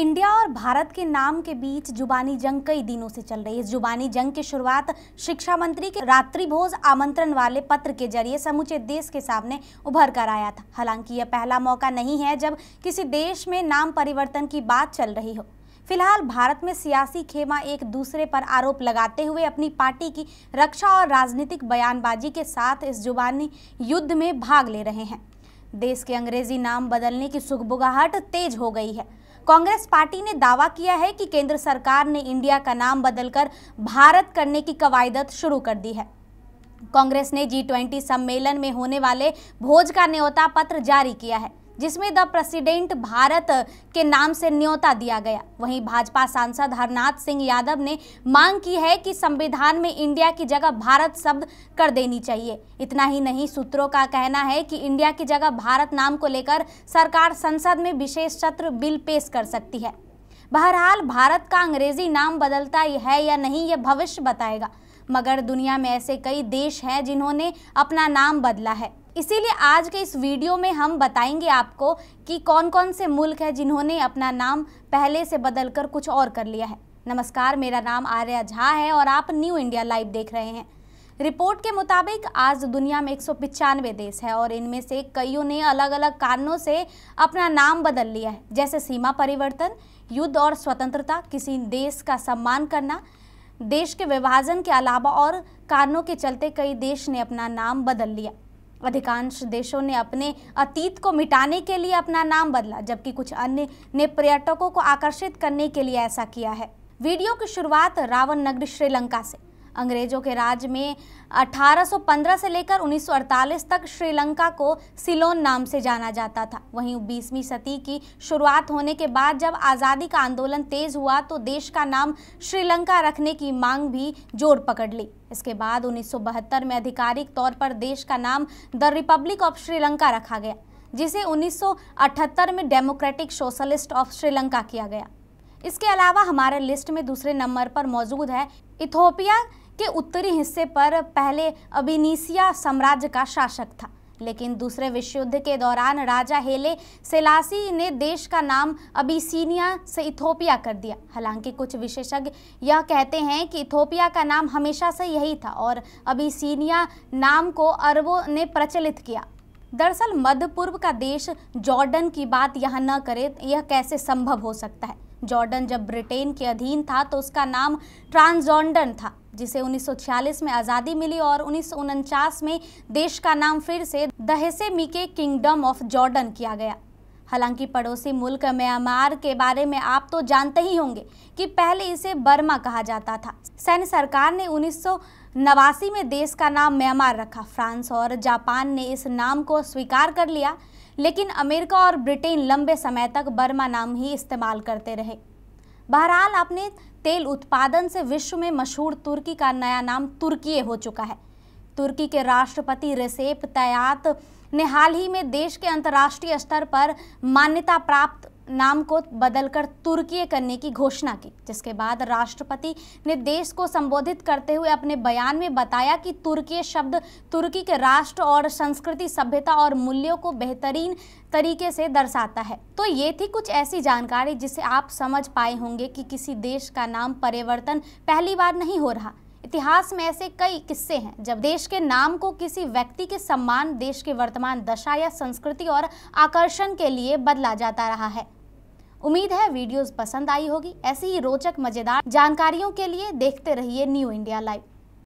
India और भारत के नाम के बीच जुबानी जंग कई दिनों से चल रही है। इस जुबानी जंग की शुरुआत शिक्षा मंत्री के रात्रि भोज आमंत्रण वाले पत्र के जरिए समूचे देश के सामने उभर कर आया था। हालांकि यह पहला मौका नहीं है जब किसी देश में नाम परिवर्तन की बात चल रही हो। फिलहाल भारत में सियासी खेमा एक दूसरे पर आरोप लगाते हुए अपनी पार्टी की रक्षा और राजनीतिक बयानबाजी के साथ इस जुबानी युद्ध में भाग ले रहे हैं। देश के अंग्रेजी नाम बदलने की सुगबुगाहट तेज हो गई है। कांग्रेस पार्टी ने दावा किया है कि केंद्र सरकार ने इंडिया का नाम बदलकर भारत करने की कवायद शुरू कर दी है। कांग्रेस ने G20 सम्मेलन में होने वाले भोज का न्योता पत्र जारी किया है, जिसमें द प्रेसिडेंट भारत के नाम से न्योता दिया गया। वहीं भाजपा सांसद हरनाथ सिंह यादव ने मांग की है कि संविधान में इंडिया की जगह भारत शब्द कर देनी चाहिए। इतना ही नहीं, सूत्रों का कहना है कि इंडिया की जगह भारत नाम को लेकर सरकार संसद में विशेष सत्र बिल पेश कर सकती है। बहरहाल भारत का अंग्रेजी नाम बदलता है या नहीं, यह भविष्य बताएगा, मगर दुनिया में ऐसे कई देश हैं जिन्होंने अपना नाम बदला है। इसीलिए आज के इस वीडियो में हम बताएंगे आपको कि कौन कौन से मुल्क हैं जिन्होंने अपना नाम पहले से बदलकर कुछ और कर लिया है। नमस्कार, मेरा नाम आर्या झा है और आप न्यू इंडिया लाइव देख रहे हैं। रिपोर्ट के मुताबिक आज दुनिया में 195 देश है और इनमें से कईयों ने अलग अलग कारणों से अपना नाम बदल लिया है, जैसे सीमा परिवर्तन, युद्ध और स्वतंत्रता, किसी देश का सम्मान करना, देश के विभाजन के अलावा और कारणों के चलते कई देश ने अपना नाम बदल लिया। अधिकांश देशों ने अपने अतीत को मिटाने के लिए अपना नाम बदला, जबकि कुछ अन्य ने पर्यटकों को आकर्षित करने के लिए ऐसा किया है। वीडियो की शुरुआत रावण नगरी श्रीलंका से। अंग्रेजों के राज में 1815 से लेकर 1948 तक श्रीलंका को सिलोन नाम से जाना जाता था। वहीं 20वीं सदी की शुरुआत होने के बाद जब आज़ादी का आंदोलन तेज हुआ तो देश का नाम श्रीलंका रखने की मांग भी जोर पकड़ ली। इसके बाद 1972 में आधिकारिक तौर पर देश का नाम द रिपब्लिक ऑफ श्रीलंका रखा गया, जिसे 1978 में डेमोक्रेटिक सोशलिस्ट ऑफ श्रीलंका किया गया। इसके अलावा हमारे लिस्ट में दूसरे नंबर पर मौजूद है इथोपिया के उत्तरी हिस्से पर पहले अबिसिनिया साम्राज्य का शासक था, लेकिन दूसरे विश्व युद्ध के दौरान राजा हेले सेलासी ने देश का नाम अबिसिनिया से इथोपिया कर दिया। हालांकि कुछ विशेषज्ञ यह कहते हैं कि इथोपिया का नाम हमेशा से यही था और अबिसिनिया नाम को अरबों ने प्रचलित किया। दरअसल मध्य पूर्व का देश जॉर्डन की बात यहाँ न करें, यह कैसे संभव हो सकता है। जॉर्डन जब ब्रिटेन के अधीन था तो उसका नाम ट्रांसजॉर्डन था, जिसे 1946 में आज़ादी मिली और 1949 में देश का नाम फिर से द हेसेमीके किंगडम ऑफ जॉर्डन किया गया। हालांकि पड़ोसी मुल्क म्यांमार के बारे में आप तो जानते ही होंगे कि पहले इसे बर्मा कहा जाता था। सैन्य सरकार ने 1989 में देश का नाम म्यांमार रखा। फ्रांस और जापान ने इस नाम को स्वीकार कर लिया, लेकिन अमेरिका और ब्रिटेन लंबे समय तक बर्मा नाम ही इस्तेमाल करते रहे। बहरहाल अपने तेल उत्पादन से विश्व में मशहूर तुर्की का नया नाम तुर्की हो चुका है। तुर्की के राष्ट्रपति रेसेप तय्यप ने हाल ही में देश के अंतर्राष्ट्रीय स्तर पर मान्यता प्राप्त नाम को बदलकर तुर्की करने की घोषणा की, जिसके बाद राष्ट्रपति ने देश को संबोधित करते हुए अपने बयान में बताया कि तुर्की शब्द तुर्की के राष्ट्र और संस्कृति, सभ्यता और मूल्यों को बेहतरीन तरीके से दर्शाता है। तो ये थी कुछ ऐसी जानकारी जिसे आप समझ पाए होंगे कि किसी देश का नाम परिवर्तन पहली बार नहीं हो रहा। इतिहास में ऐसे कई किस्से हैं जब देश के नाम को किसी व्यक्ति के सम्मान, देश के वर्तमान दशा या संस्कृति और आकर्षण के लिए बदला जाता रहा है। उम्मीद है वीडियोस पसंद आई होगी। ऐसी ही रोचक मजेदार जानकारियों के लिए देखते रहिए न्यू इंडिया लाइव।